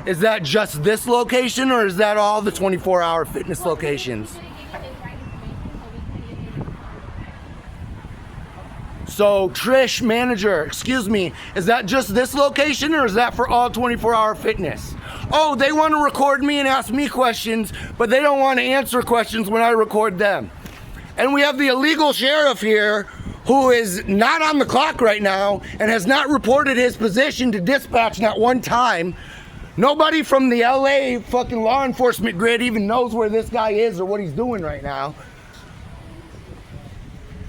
Is that just this location, or is that all the 24-hour fitness locations? So Trish, manager, excuse me, is that just this location, or is that for all 24-hour fitness? Oh, they want to record me and ask me questions, but they don't want to answer questions when I record them. And we have the illegal sheriff here who is not on the clock right now and has not reported his position to dispatch not one time. Nobody from the LA fucking law enforcement grid even knows where this guy is or what he's doing right now.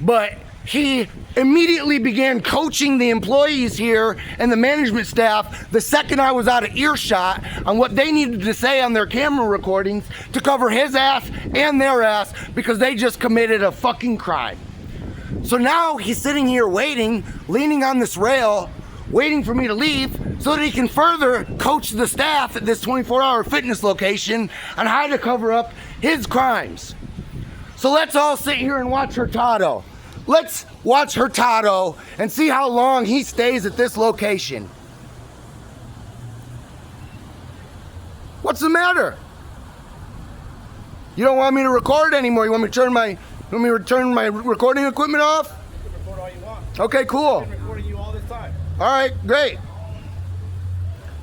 But he immediately began coaching the employees here and the management staff the second I was out of earshot on what they needed to say on their camera recordings to cover his ass and their ass because they just committed a fucking crime. So now he's sitting here waiting, leaning on this rail, waiting for me to leave so that he can further coach the staff at this 24-hour fitness location on how to cover up his crimes. So let's all sit here and watch Hurtado. Let's watch Hurtado and see how long he stays at this location. What's the matter? You don't want me to record anymore? You want me to turn my recording equipment off? You can record all you want. Okay, cool. I've been recording you all this time. All right, great.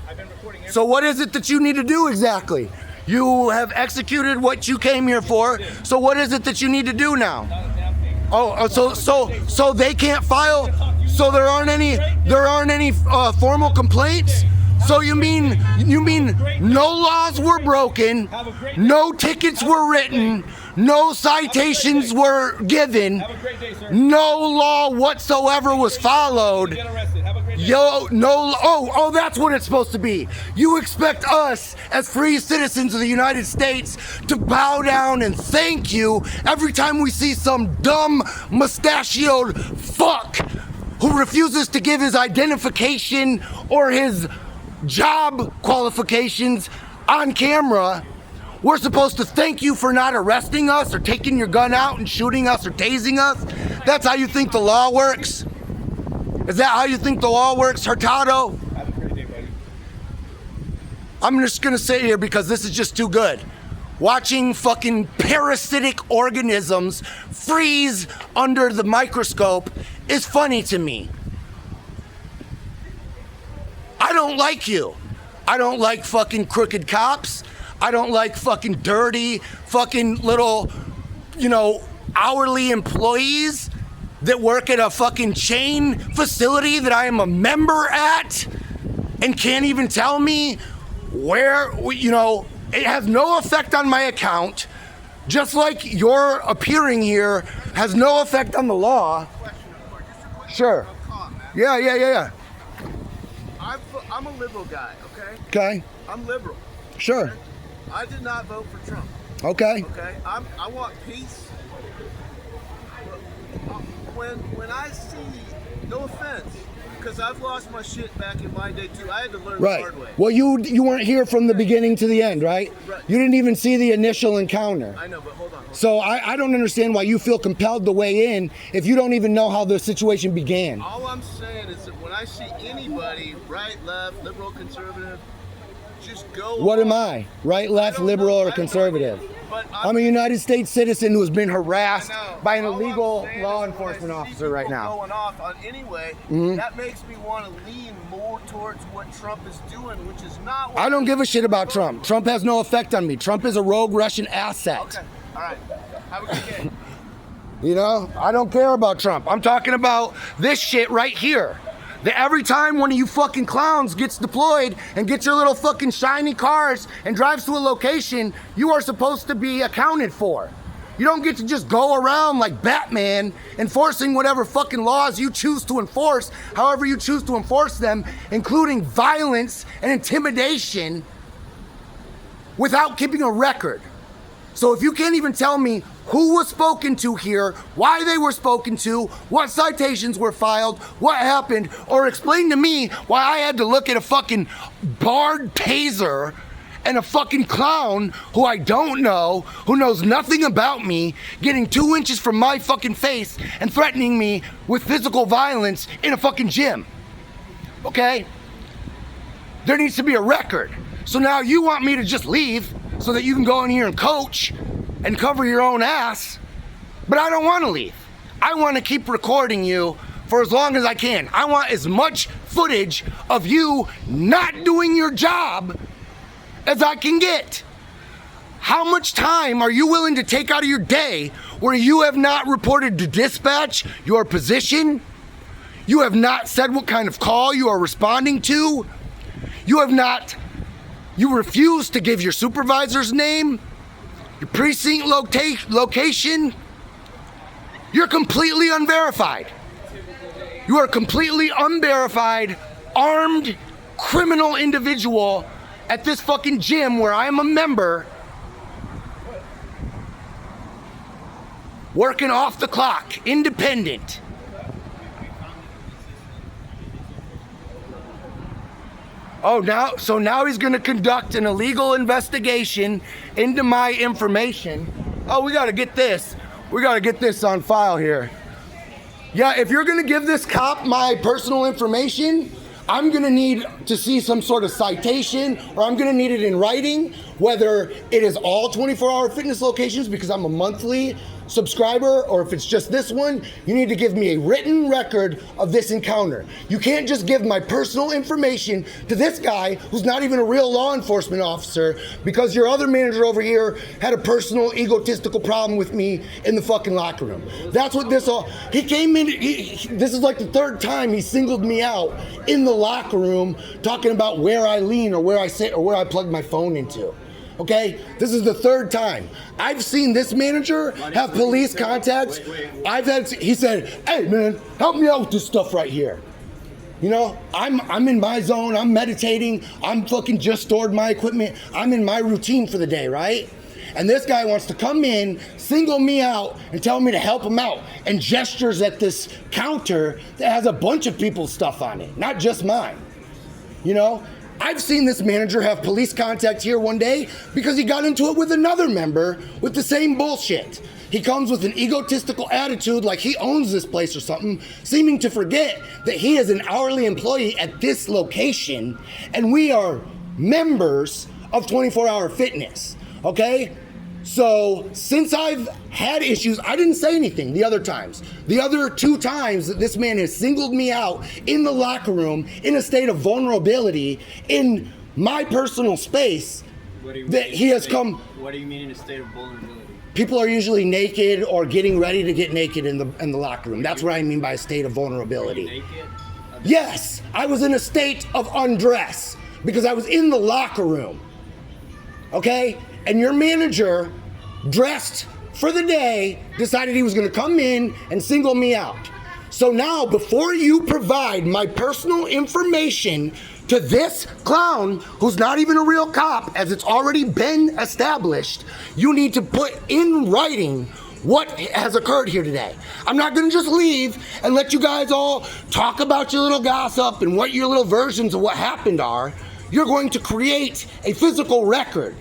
I've been recording everything. So what is it that you need to do exactly? You have executed what you came here for. So what is it that you need to do now? Not a damn thing. So they can't file. So there aren't any formal complaints. So you mean no laws were broken, no tickets were written, no citations were given, Have a great day, sir. no law whatsoever was followed. Get arrested. Have a great day. That's what it's supposed to be. You expect us as free citizens of the United States to bow down and thank you every time we see some dumb mustachioed fuck who refuses to give his identification or his job qualifications on camera. We're supposed to thank you for not arresting us or taking your gun out and shooting us or tasing us. That's how you think the law works? Is that how you think the law works, Hurtado? Have a great day, buddy. I'm just gonna sit here because this is just too good. Watching fucking parasitic organisms freeze under the microscope is funny to me. I don't like you. I don't like fucking crooked cops. I don't like fucking dirty fucking little, hourly employees that work at a fucking chain facility that I am a member at and can't even tell me where, it has no effect on my account, just like your appearing here has no effect on the law. Sure. Yeah. I'm a liberal guy, okay? Okay. I'm liberal. Sure. I did not vote for Trump, Okay. okay? I want peace. When I see, no offense, because I've lost my shit back in my day too. I had to learn the Right. hard way. Well, you weren't here from the beginning to the end, right? Right. You didn't even see the initial encounter. I know, but hold on. So I don't understand why you feel compelled to weigh in if you don't even know how the situation began. All I'm saying is that when I see anybody, right, left, liberal, conservative, just go. What am along. I? Right, left, I don't liberal, know. or I don't know. conservative? But I'm a United States citizen who has been harassed I know. by an All I'm illegal saying law is when enforcement I see officer right people now. Going off on anyway, that makes me want to lean more towards what Trump is doing, which is not. What I don't give a shit about Trump. Trump has no effect on me. Trump is a rogue Russian asset. Okay, all right. Have a good day. I don't care about Trump. I'm talking about this shit right here. That every time one of you fucking clowns gets deployed and gets your little fucking shiny cars and drives to a location, you are supposed to be accounted for. You don't get to just go around like Batman enforcing whatever fucking laws you choose to enforce, however you choose to enforce them, including violence and intimidation, without keeping a record. So if you can't even tell me who was spoken to here, why they were spoken to, what citations were filed, what happened, or explain to me why I had to look at a fucking barred taser and a fucking clown who I don't know, who knows nothing about me, getting 2 inches from my fucking face and threatening me with physical violence in a fucking gym. Okay? There needs to be a record. So now you want me to just leave so that you can go in here and coach and cover your own ass, but I don't want to leave. I want to keep recording you for as long as I can. I want as much footage of you not doing your job as I can get. How much time are you willing to take out of your day where you have not reported to dispatch your position? You have not said what kind of call you are responding to? You refuse to give your supervisor's name, your precinct location. You're completely unverified. You are a completely unverified, armed, criminal individual at this fucking gym where I am a member, working off the clock, independent. Oh, now he's gonna conduct an illegal investigation into my information. Oh, we gotta get this. We gotta get this on file here. Yeah, if you're gonna give this cop my personal information, I'm gonna need to see some sort of citation, or I'm gonna need it in writing, whether it is all 24-hour fitness locations because I'm a monthly subscriber, or if it's just this one. You need to give me a written record of this encounter. You can't just give my personal information to this guy who's not even a real law enforcement officer because your other manager over here had a personal egotistical problem with me in the fucking locker room. That's what this all, he came in, this is like the third time he singled me out in the locker room talking about where I lean or where I sit or where I plug my phone into. Okay, this is the third time. I've seen this manager have police contacts. He said, hey man, help me out with this stuff right here. You know, I'm in my zone, I'm meditating, I'm fucking just stored my equipment, I'm in my routine for the day, right? And this guy wants to come in, single me out, and tell me to help him out, and gestures at this counter that has a bunch of people's stuff on it, not just mine. You know? I've seen this manager have police contact here one day because he got into it with another member with the same bullshit. He comes with an egotistical attitude like he owns this place or something, seeming to forget that he is an hourly employee at this location and we are members of 24-hour fitness, okay? So since I've had issues, I didn't say anything the other times. The other two times that this man has singled me out in the locker room in a state of vulnerability in my personal space, that he has come. What do you mean in a state of vulnerability? People are usually naked or getting ready to get naked in the locker room. That's what I mean by a state of vulnerability. Were you naked? Yes, I was in a state of undress because I was in the locker room. Okay? And your manager, dressed for the day, decided he was gonna come in and single me out. So now, before you provide my personal information to this clown, who's not even a real cop, as it's already been established, you need to put in writing what has occurred here today. I'm not gonna just leave and let you guys all talk about your little gossip and what your little versions of what happened are. You're going to create a physical record,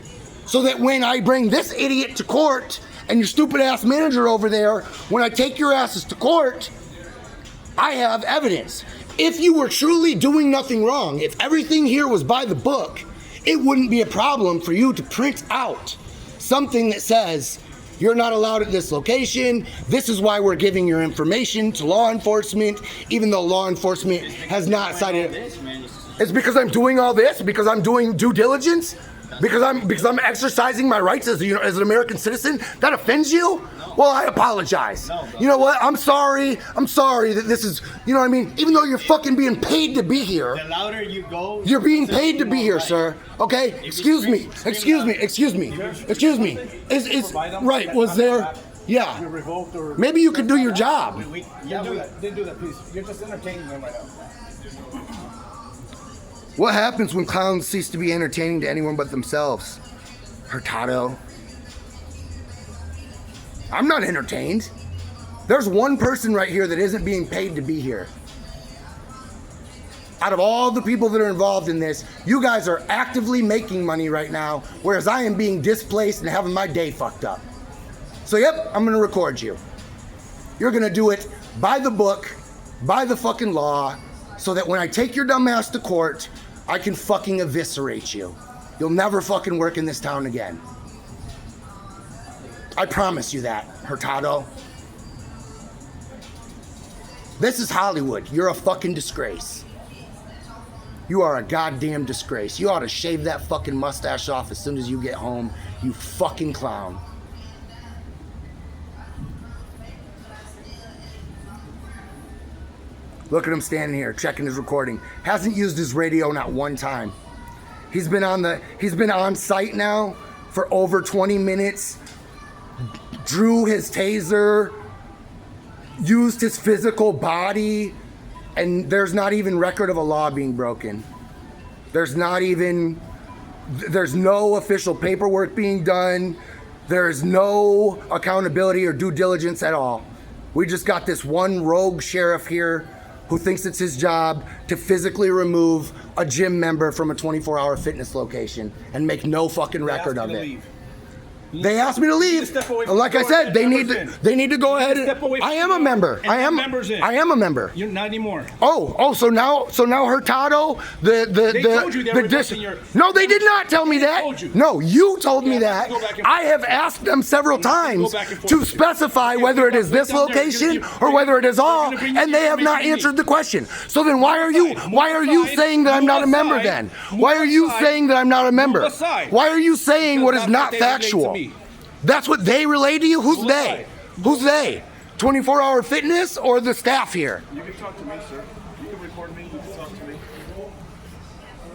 so that when I bring this idiot to court and your stupid ass manager over there, when I take your asses to court, I have evidence. If you were truly doing nothing wrong, if everything here was by the book, it wouldn't be a problem for you to print out something that says, you're not allowed at this location, this is why we're giving your information to law enforcement, even though law enforcement has not cited it. It's because I'm doing all this, because I'm doing due diligence, because I'm exercising my rights as an American citizen. That offends you? No. Well, I apologize. No, you know what? I'm sorry that this is, you know what I mean? Even though you're fucking being paid to be here. The louder you go, you're being paid to be here, sir. Okay? Excuse me. It's right, was there? Yeah. Maybe you could do your job. Didn't do that, please. You're just entertaining them right now. What happens when clowns cease to be entertaining to anyone but themselves? Hurtado. I'm not entertained. There's one person right here that isn't being paid to be here. Out of all the people that are involved in this, you guys are actively making money right now, whereas I am being displaced and having my day fucked up. So yep, I'm gonna record you. You're gonna do it by the book, by the fucking law, so that when I take your dumb ass to court, I can fucking eviscerate you. You'll never fucking work in this town again. I promise you that, Hurtado. This is Hollywood. You're a fucking disgrace. You are a goddamn disgrace. You ought to shave that fucking mustache off as soon as you get home, you fucking clown. Look at him standing here, checking his recording. Hasn't used his radio not one time. He's been on site now for over 20 minutes. Drew his taser, used his physical body, and there's not even record of a law being broken. There's no official paperwork being done. There's no accountability or due diligence at all. We just got this one rogue sheriff here who thinks it's his job to physically remove a gym member from a 24-hour fitness location and make no fucking record of it. They asked me to leave. Like I said, they need to go ahead and I am a member. I am a member. You're not anymore. So now Hurtado, They told you they were testing your. No, they did not tell me that. told you. No, you told me Yeah, that. go back and I have asked them several times back and forth. to specify whether it is this down there. location or whether it is all, gonna bring you and they have not information answered the question. So then why are you saying that I'm not a member then? Why are you saying that I'm not a member? aside. Why are you saying what is Because not that's what they relate to factual? me. That's what they relay to you? Who's Move they? aside. Who's they? 24-hour fitness or the staff here? You can talk to me, sir.